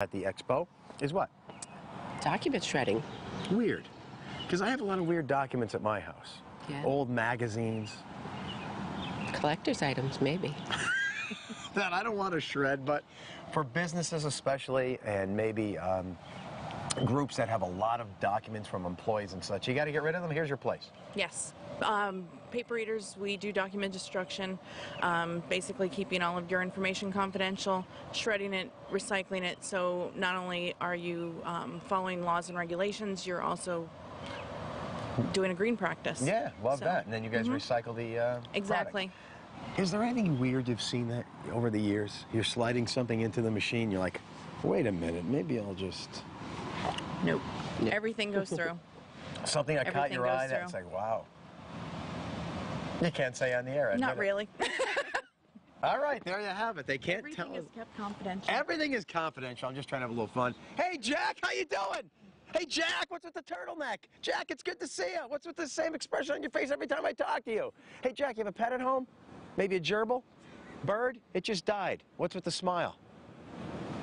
at the expo is what? Document shredding. Weird. Because I have a lot of weird documents at my house. Yeah. Old magazines. Collector's items, maybe. That I don't want to shred, but for businesses especially, and maybe groups that have a lot of documents from employees and such, you got to get rid of them. Here's your place. Yes. Paper readers, we do document destruction, basically keeping all of your information confidential, shredding it, recycling it, so not only are you following laws and regulations, you're also doing a green practice. Yeah, love that. And then you guys recycle the Exactly. product. Is there anything weird you've seen that over the years? You're sliding something into the machine, you're like, wait a minute, maybe I'll just... Nope. Everything goes through. Something that caught your eye that's like, wow. You can't say on the air. Not really. All right, there you have it. They can't tell. Everything is kept confidential. Everything is confidential. I'm just trying to have a little fun. Hey, Jack, how you doing? Hey, Jack, what's with the turtleneck? Jack, it's good to see you. What's with the same expression on your face every time I talk to you? Hey, Jack, you have a pet at home? Maybe a gerbil? Bird? It just died. What's with the smile?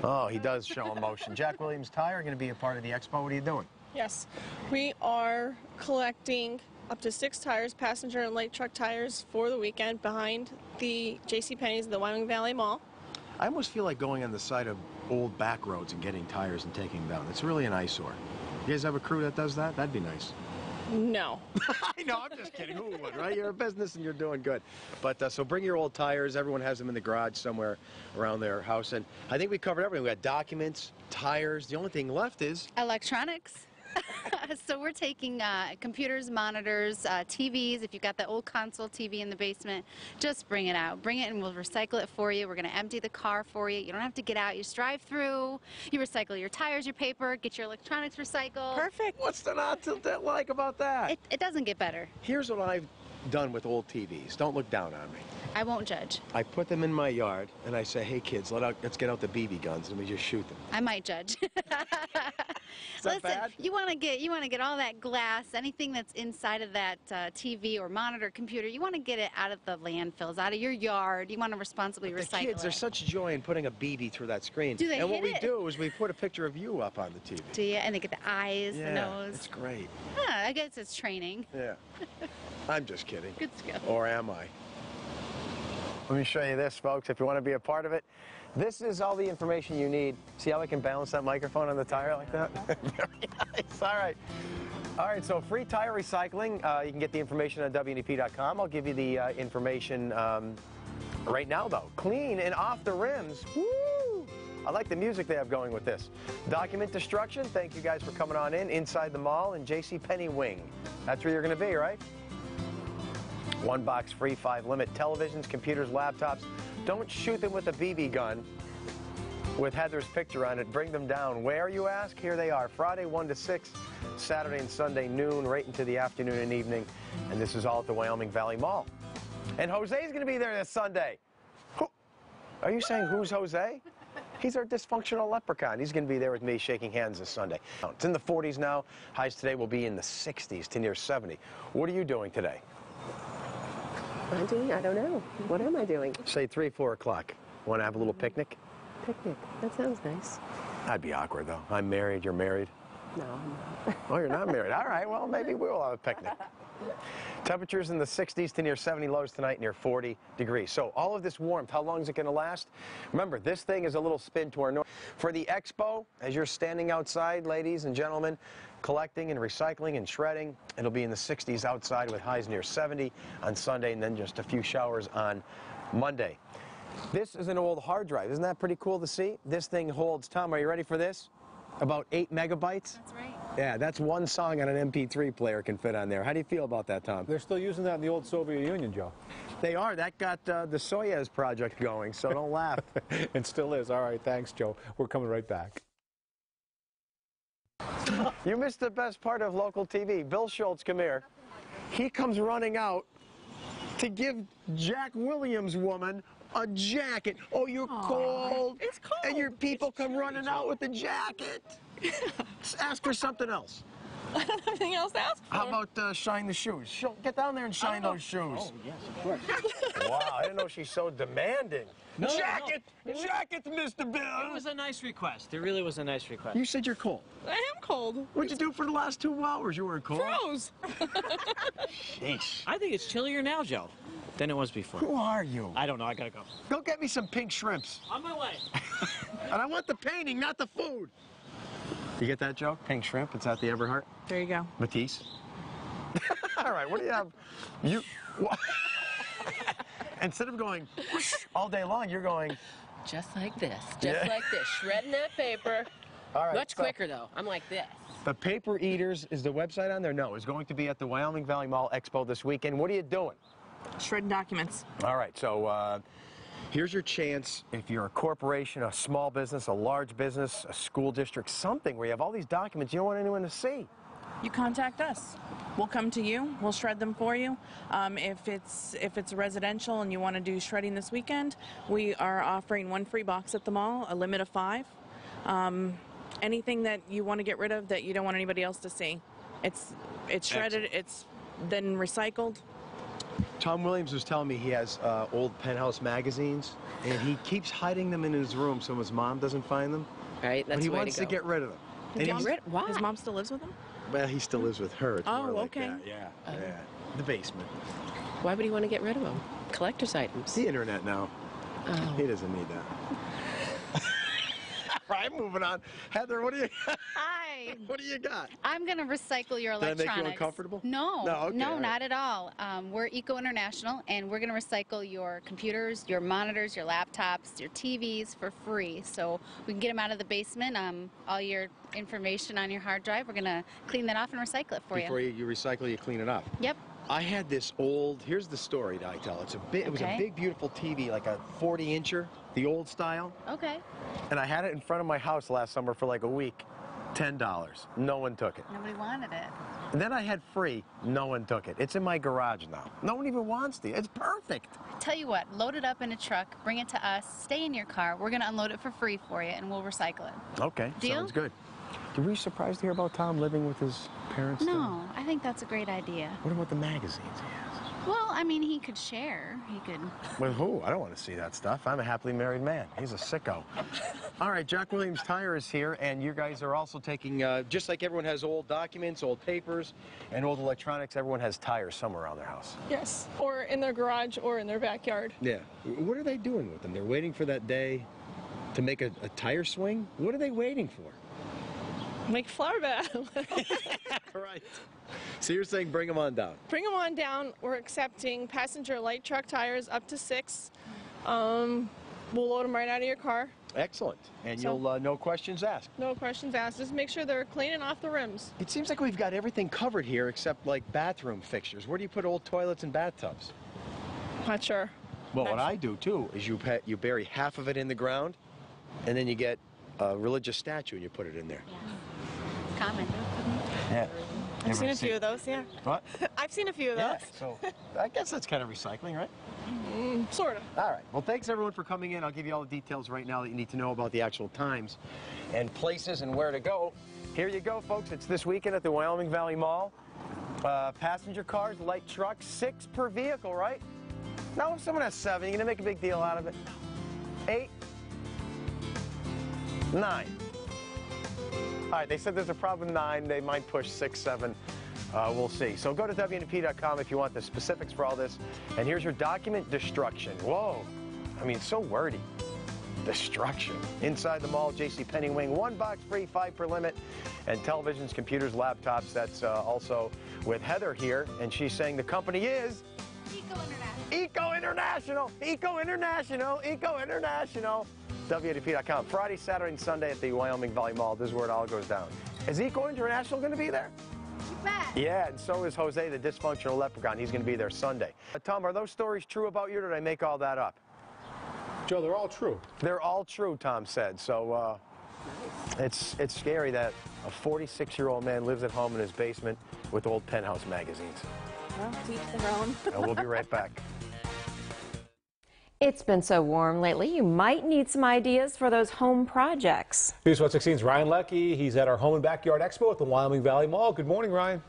Oh, he does show emotion. Jack Williams Tire going to be a part of the expo. What are you doing? Yes, we are collecting up to 6 tires, passenger and light truck tires, for the weekend behind the JCPenney's at the Wyoming Valley Mall. I almost feel like going on the side of old back roads and getting tires and taking them down. It's really an eyesore. You guys have a crew that does that? That'd be nice. No. I know, I'm just kidding. Who would, right? You're a business and you're doing good. But so bring your old tires. Everyone has them in the garage somewhere around their house. And I think we covered everything. We got documents, tires. The only thing left is... electronics. So we're taking computers, monitors, TVs. If you've got the old console TV in the basement, just bring it out. Bring it and we'll recycle it for you. We're going to empty the car for you. You don't have to get out. You just drive through. You recycle your tires, your paper, get your electronics recycled. Perfect. What's the not to like about that? It doesn't get better. Here's what I've done with old TVs. Don't look down on me. I won't judge. I put them in my yard and I say, hey kids, let's get out the BB guns and we just shoot them. I might judge. Is that bad? You want to get all that glass, anything that's inside of that TV or monitor, computer. You want to get it out of the landfills, out of your yard. You want to responsibly recycle it. The kids, there's such joy in putting a BB through that screen. Do they And what hit we it? do is we put a picture of you up on the TV. Do you? And they get the eyes, the nose. It's great. I guess it's training. Yeah. I'm just kidding. Good skill. Or am I? Let me show you this, folks, if you want to be a part of it. This is all the information you need. See how I can balance that microphone on the tire like that? Very nice. All right. All right, so free tire recycling. You can get the information on WNEP.com. I'll give you the information right now, though. Clean and off the rims. Woo! I like the music they have going with this. Document destruction. Thank you guys for coming on in. Inside the mall in JCPenney Wing. That's where you're going to be, right? 1 box free, 5 limit. Televisions, computers, laptops. Don't shoot them with a BB gun with Heather's picture on it. Bring them down. Where, you ask? Here they are. Friday 1 to 6, Saturday and Sunday noon, right into the afternoon and evening. And this is all at the Wyoming Valley Mall. And Jose's going to be there this Sunday. Are you saying who's Jose? He's our dysfunctional leprechaun. He's going to be there with me shaking hands this Sunday. It's in the 40s now. Highs today will be in the 60s to near 70. What are you doing today? I'm doing, I don't know. What am I doing? Say 3, 4 o'clock. Want to have a little picnic? Picnic. That sounds nice. That'd be awkward, though. I'm married. You're married. No, I'm not. Oh, you're not married. All right, well, maybe we'll have a picnic. Temperatures in the 60s to near 70, lows tonight near 40 degrees. So all of this warmth, how long is it going to last? Remember, this thing is a little spin to our north. For the expo, as you're standing outside, ladies and gentlemen, collecting and recycling and shredding, it'll be in the 60s outside with highs near 70 on Sunday and then just a few showers on Monday. This is an old hard drive. Isn't that pretty cool to see? This thing holds, Tom, are you ready for this? About 8 megabytes? That's right. Yeah, that's one song on an MP3 player can fit on there. How do you feel about that, Tom? They're still using that in the old Soviet Union, Joe. They are. That got the Soyuz project going, so don't laugh. It still is. All right, thanks, Joe. We're coming right back. You missed the best part of local TV. Bill Schultz, come here. He comes running out to give Jack Williams' woman a jacket. Oh, you're cold. It's cold. And your people come running out with the jacket. Ask for something else. I don't have anything else to ask for. How about shine the shoes? Get down there and shine those shoes. Oh, yes, of course. Wow, I didn't know she's so demanding. No, Jacket, Mr. Bill. It was a nice request. It really was a nice request. You said you're cold. I am cold. What'd you do for the last 2 hours? You were cold. Froze. Sheesh. I think it's chillier now, Joe, than it was before. Who are you? I don't know. I gotta go. Go get me some pink shrimps. On my way. And I want the painting, not the food. You get that, Joe? Pink shrimp. It's at the Everhart. There you go. Matisse. All right, what do you have? Instead of going whoosh all day long, you're going. Just like this. Just like this. Shredding that paper. All right. Much quicker, though. I'm like this. The Paper Eaters, is the website on there? No, it's going to be at the Wyoming Valley Mall Expo this weekend. What are you doing? Shredding documents. All right, so here's your chance. If you're a corporation, a small business, a large business, a school district, something where you have all these documents you don't want anyone to see. You contact us. We'll come to you. We'll shred them for you. If it's residential and you want to do shredding this weekend, we are offering 1 free box at the mall, a limit of 5. Anything that you want to get rid of that you don't want anybody else to see, it's shredded. Excellent. It's then recycled. Tom Williams was telling me he has old Penthouse magazines, and he keeps hiding them in his room so his mom doesn't find them. Right? That's But he the way wants to to go. get rid of them. And he's- Why? His mom still lives with him? Well, he still lives with her. It's more like okay. that. Yeah, yeah. The basement. Why would he want to get rid of them? Collector's items. The internet now. Oh. He doesn't need that. All right, moving on. Heather, what do you Hi. what do you got? I'm going to recycle your Did I electronics. make you uncomfortable? No, No, okay, all right. not at all. We're Eco International, and we're going to recycle your computers, your monitors, your laptops, your TVs for free. So we can get them out of the basement. All your information on your hard drive, we're going to clean that off and recycle it for Before you recycle, you clean it up. Yep. I had this old, here's the story that I tell. It was a Okay. big, beautiful TV, like a 40-incher, the old style. Okay. And I had it in front of my house last summer for like a week. $10. No one took it. Nobody wanted it. And then I had free. No one took it. It's in my garage now. No one even wants it. It's perfect. Tell you what, load it up in a truck, bring it to us, stay in your car. We're going to unload it for free for you, and we'll recycle it. Okay, Deal? sounds good. Were you surprised to hear about Tom living with his parents? still? No, I think that's a great idea. What about the magazines he has? Well, I mean, he could share. He could. With who? I don't want to see that stuff. I'm a happily married man. He's a sicko. All right, Jack Williams Tire is here, and you guys are also taking, just like everyone has old documents, old papers, and old electronics, everyone has tires somewhere around their house. Yes. Or in their garage or in their backyard. Yeah. What are they doing with them? They're waiting for that day to make a tire swing? What are they waiting for? Make flower bed. Right. So you're saying bring them on down. Bring them on down. We're accepting passenger light truck tires up to 6. We'll load them right out of your car. Excellent. And So- you'll no questions asked. No questions asked. Just make sure they're clean and off the rims. It seems like we've got everything covered here except like bathroom fixtures. Where do you put old toilets and bathtubs? Not sure. Well, what I do too is you bury half of it in the ground, and then you get a religious statue and you put it in there. Common. Yeah. I've seen a few of those, yeah. What? I've seen a few of Yeah. those. So I guess that's kind of recycling, right? Sort of. All right. Well, thanks everyone for coming in. I'll give you all the details right now that you need to know about the actual times and places and where to go. Here you go, folks. It's this weekend at the Wyoming Valley Mall. Passenger cars, light trucks, 6 per vehicle, right? Now, if someone has 7, you're going to make a big deal out of it. 8, 9. All right, they said there's a problem with 9. They might push 6, 7. We'll see. So go to WNEP.com if you want the specifics for all this. And here's your document destruction. Whoa. I mean, so wordy. Destruction. Inside the mall, JCPenney wing, 1 box free, 5 per limit. And televisions, computers, laptops. That's also with Heather here. And she's saying the company is Eco International. Eco International. Eco International. WNEP.com. Friday, Saturday, and Sunday at the Wyoming Valley Mall. This is where it all goes down. Is Eco International going to be there? You bet. Yeah, and so is Jose, the dysfunctional leprechaun. He's going to be there Sunday. Tom, are those stories true about you, or did I make all that up? Joe, they're all true. They're all true, Tom said. So it's scary that a 46-year-old man lives at home in his basement with old Penthouse magazines. Well, teach their own. And we'll be right back. It's been so warm lately, you might need some ideas for those home projects. News Watch 16's Ryan Leckie. He's at our Home and Backyard Expo at the Wyoming Valley Mall. Good morning, Ryan.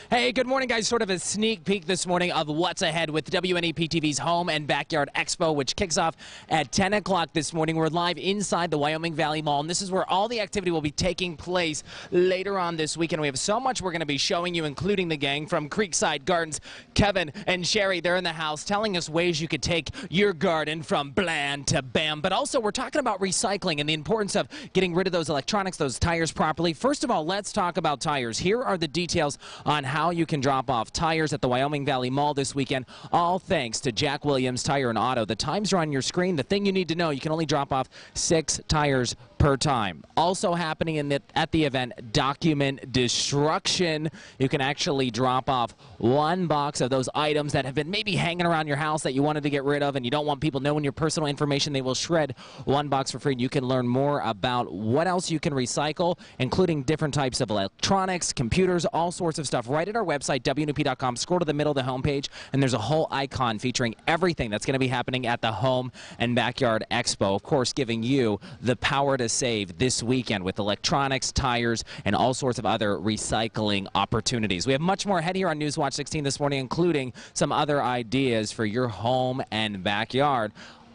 Hey, good morning, guys. Sort of a sneak peek this morning of what's ahead with WNEP TV's Home and Backyard Expo, which kicks off at 10 o'clock this morning. We're live inside the Wyoming Valley Mall, and this is where all the activity will be taking place later on this weekend. We have so much we're going to be showing you, including the gang from Creekside Gardens. Kevin and Sherry, they're in the house telling us ways you could take your garden from bland to bam. But also, we're talking about recycling and the importance of getting rid of those electronics, those tires properly. First of all, let's talk about tires. Here are the details on how you can drop off tires at the Wyoming Valley Mall this weekend, all thanks to Jack Williams Tire and Auto. The times are on your screen. The thing you need to know, you can only drop off 6 tires per time. Also happening at the event, document destruction. You can actually drop off 1 box of those items that have been maybe hanging around your house that you wanted to get rid of and you don't want people knowing your personal information. They will shred 1 box for free, and you can learn more about what else you can recycle, including different types of electronics, computers, all sorts of stuff, right at our website, WNEP.com. Scroll to the middle of the homepage, and there's a whole icon featuring everything that's going to be happening at the Home and Backyard Expo. Of course, giving you the power to save this weekend with electronics, tires, and all sorts of other recycling opportunities. We have much more ahead here on News Watch 16 this morning, including some other ideas for your home and backyard.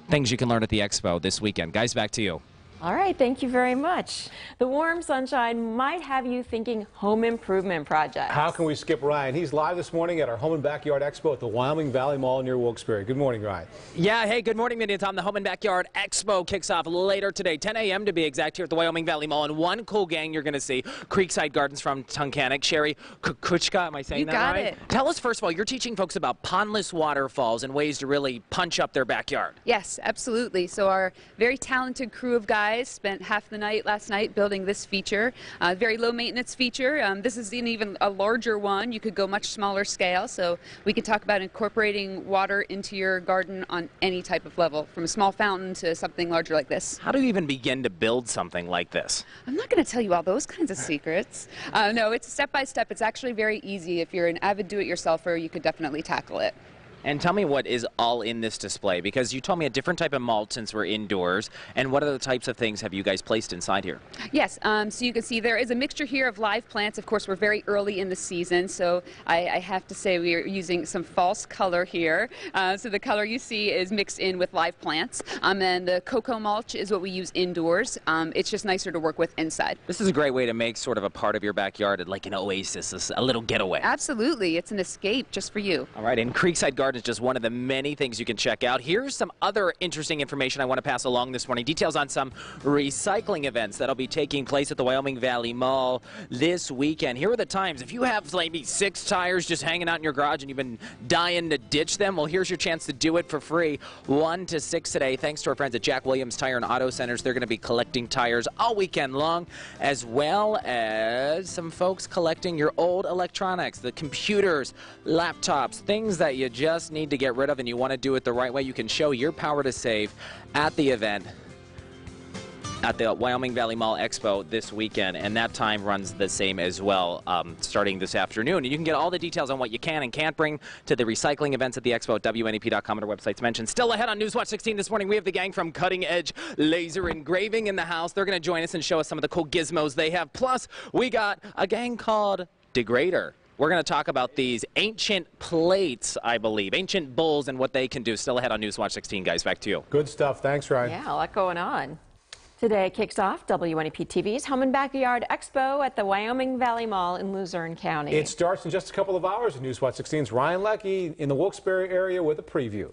Things you can learn at the expo this weekend. Guys, back to you. All right, thank you very much. The warm sunshine might have you thinking home improvement projects. How can we skip Ryan? He's live this morning at our Home and Backyard Expo at the Wyoming Valley Mall near Wilkes-Barre. Good morning, Ryan. Yeah, hey, good morning, Mindy and Tom. The Home and Backyard Expo kicks off later today, 10 a.m. to be exact, here at the Wyoming Valley Mall. And one cool gang you're going to see, Creekside Gardens from Tunkhannock. Sherry Kukuchka, am I saying that right? You got it. Tell us, first of all, you're teaching folks about pondless waterfalls and ways to really punch up their backyard. Yes, absolutely. So our very talented crew of guys spent half the night last night building this feature. Very low maintenance feature. This is an even a larger one. You could go much smaller scale. So we can talk about incorporating water into your garden on any type of level, from a small fountain to something larger like this. How do you even begin to build something like this? I'm not going to tell you all those kinds of secrets. No, it's step by step. It's actually very easy. If you're an avid do-it-yourselfer, you could definitely tackle it. And tell me what is all in this display, because you told me a different type of mulch since we're indoors. And what other types of things have you guys placed inside here? Yes, so you can see there is a mixture here of live plants. Of course, we're very early in the season, so I have to say we are using some false color here. So the color you see is mixed in with live plants. And the cocoa mulch is what we use indoors. It's just nicer to work with inside. This is a great way to make sort of a part of your backyard like an oasis, a little getaway. Absolutely. It's an escape just for you. All right, and Creekside Garden is just one of the many things you can check out. Here's some other interesting information I want to pass along this morning. Details on some recycling events that'll be taking place at the Wyoming Valley Mall this weekend. Here are the times. If you have maybe 6 tires just hanging out in your garage and you've been dying to ditch them, well, here's your chance to do it for free. 1 to 6 today, thanks to our friends at Jack Williams Tire and Auto Centers. They're going to be collecting tires all weekend long, as well as some folks collecting your old electronics, the computers, laptops, things that you just need to get rid of and you want to do it the right way. You can show your power to save at the event at the Wyoming Valley Mall Expo this weekend, and that time runs the same as well, starting this afternoon. And you can get all the details on what you can and can't bring to the recycling events at the expo at WNEP.com, and our website's mentioned. Still ahead on News Watch 16 this morning, we have the gang from Cutting Edge Laser Engraving in the house. They're going to join us and show us some of the cool gizmos they have. Plus, we got a gang called Degrader. We're going to talk about these ancient plates, I believe, ancient bowls and what they can do. Still ahead on News Watch 16, guys. Back to you. Good stuff. Thanks, Ryan. Yeah, a lot going on. Today kicks off WNEP TV's Home and Backyard Expo at the Wyoming Valley Mall in Luzerne County. It starts in just a couple of hours. News Watch 16's Ryan Leckie in the Wilkes-Barre area with a preview.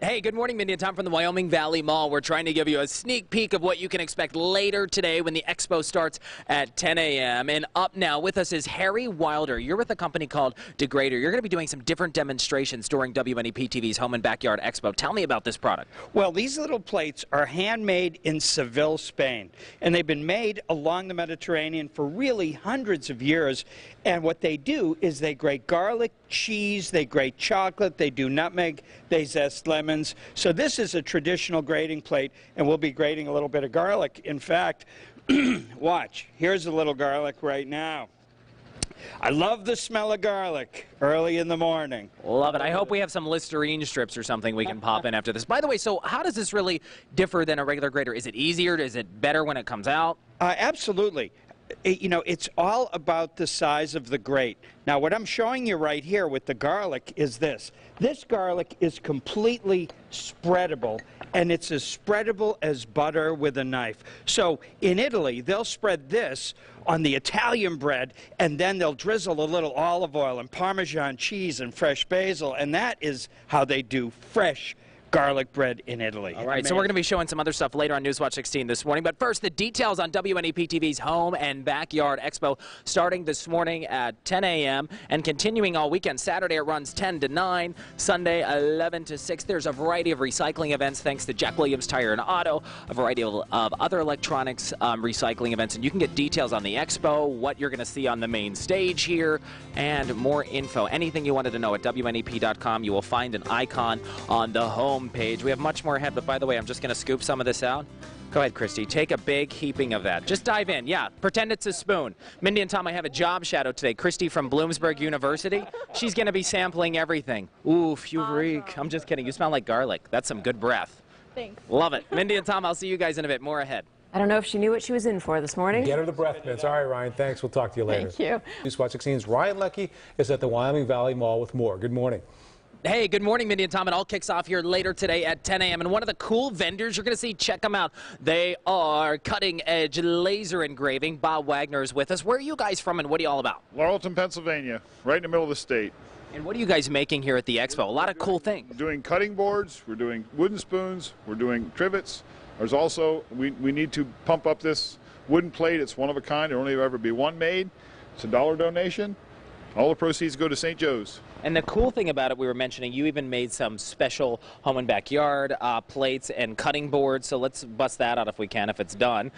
Hey, good morning, Mindy and Tom from the Wyoming Valley Mall. We're trying to give you a sneak peek of what you can expect later today when the expo starts at 10 a.m. And up now with us is Harry Wilder. You're with a company called Degrader. You're going to be doing some different demonstrations during WNEP TV's Home and Backyard Expo. Tell me about this product. Well, these little plates are handmade in Seville, Spain, and they've been made along the Mediterranean for really hundreds of years. And what they do is they grate garlic, cheese, they grate chocolate, they do nutmeg, they zest lemons. So this is a traditional grating plate, and we'll be grating a little bit of garlic. In fact, watch, here's a little garlic right now. I love the smell of garlic early in the morning. Love it. I hope we have some Listerine strips or something we can pop in after this. By the way, so how does this really differ than a regular grater? Is it easier? Is it better when it comes out? Absolutely. You know, it's all about the size of the grate. Now, what I'm showing you right here with the garlic is this. This garlic is completely spreadable, and it's as spreadable as butter with a knife. So in Italy, they'll spread this on the Italian bread, and then they'll drizzle a little olive oil and Parmesan cheese and fresh basil, and that is how they do fresh garlic bread in Italy. All right, so we're going to be showing some other stuff later on Newswatch 16 this morning. But first, the details on WNEP TV's Home and Backyard Expo starting this morning at 10 a.m. and continuing all weekend. Saturday it runs 10 to 9, Sunday 11 to 6. There's a variety of recycling events thanks to Jack Williams Tire and Auto, a variety of other electronics recycling events. And you can get details on the expo, what you're going to see on the main stage here, and more info. Anything you wanted to know at WNEP.com, you will find an icon on the home page. We have much more ahead, but by the way, I'm just going to scoop some of this out. Go ahead, Christy. Take a big heaping of that. Just dive in. Yeah, pretend it's a spoon. Mindy and Tom, I have a job shadow today. Christy from Bloomsburg University. She's going to be sampling everything. Oof, you reek. I'm just kidding. You smell like garlic. That's some good breath. Thanks. Love it. Mindy and Tom, I'll see you guys in a bit. More ahead. I don't know if she knew what she was in for this morning. Get her the breath mints. All right, Ryan, thanks. We'll talk to you later. Thank you. Newswatch 16's Ryan Leckie is at the Wyoming Valley Mall with more. Good morning. Hey, good morning, Mindy and Tom. It all kicks off here later today at 10 a.m. And one of the cool vendors you're going to see, check them out. They are cutting-edge laser engraving. Bob Wagner is with us. Where are you guys from, and what are you all about? Laurelton, Pennsylvania, right in the middle of the state. And what are you guys making here at the expo? A lot of cool things. We're doing cutting boards. We're doing wooden spoons. We're doing trivets. There's also, we need to pump up this wooden plate. It's one of a kind. There will only ever be one made. It's a $1 donation. All the proceeds go to St. Joe's. And the cool thing about it, we were mentioning, you even made some special home and backyard plates and cutting boards. So let's bust that out if we can, if it's done.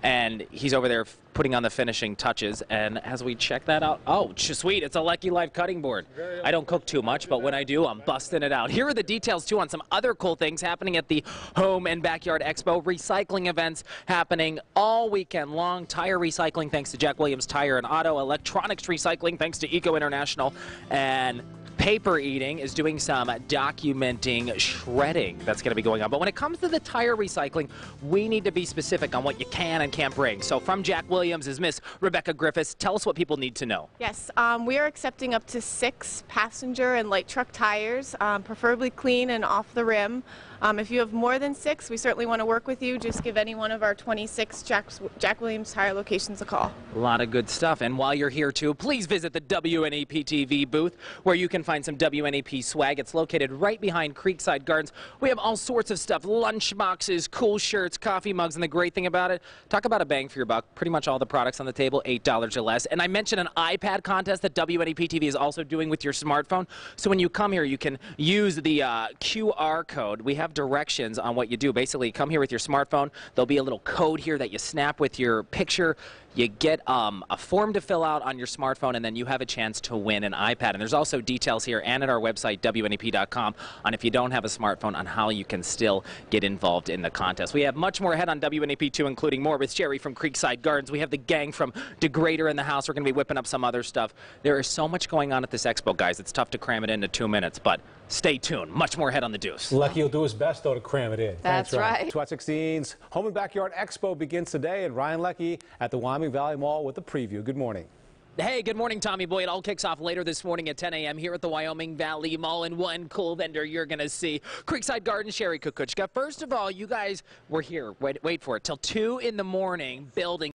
And he's over there putting on the finishing touches. And as we check that out, oh, sweet, it's a Leckie Life cutting board. I don't cook too much, but when I do, I'm busting it out. Here are the details, too, on some other cool things happening at the Home and Backyard Expo. Recycling events happening all weekend long. Tire recycling, thanks to Jack Williams Tire and Auto. Electronics recycling, thanks to Eco International. And Paper Eating is doing some documenting shredding that's going to be going on. But when it comes to the tire recycling, we need to be specific on what you can and can't bring. So from Jack Williams is Miss Rebecca Griffiths. Tell us what people need to know. Yes, we are accepting up to 6 passenger and light truck tires, preferably clean and off the rim. If you have more than 6, we certainly want to work with you. Just give any one of our 26 Jack Williams Tire locations a call. A lot of good stuff. And while you're here, too, please visit the WNEP TV booth where you can find some WNEP swag. It's located right behind Creekside Gardens. We have all sorts of stuff, lunch boxes, cool shirts, coffee mugs, and the great thing about it, talk about a bang for your buck. Pretty much all the products on the table, $8 or less. And I mentioned an iPad contest that WNEP TV is also doing with your smartphone. So when you come here, you can use the QR code. We have directions on what you do. Basically, come here with your smartphone. There'll be a little code here that you snap with your picture. You get a form to fill out on your smartphone, and then you have a chance to win an iPad. And there's also details here and at our website, WNEP.com, on if you don't have a smartphone, on how you can still get involved in the contest. We have much more ahead on WNEP2, including more with Sherry from Creekside Gardens. We have the gang from Degrader in the house. We're going to be whipping up some other stuff. There is so much going on at this expo, guys. It's tough to cram it into 2 minutes, but stay tuned. Much more ahead on the Deuce. Leckie will do his best, though, to cram it in. That's right. Newswatch 16's Home and Backyard Expo begins today, and Ryan Leckie at the Wyoming Valley Mall with a preview. Good morning. Hey, good morning, Tommy Boy. It all kicks off later this morning at 10 a.m. here at the Wyoming Valley Mall, and one cool vendor you're going to see, Creekside Gardens, Sherry Kukuchka. First of all, you guys were here, wait for it, till 2 in the morning building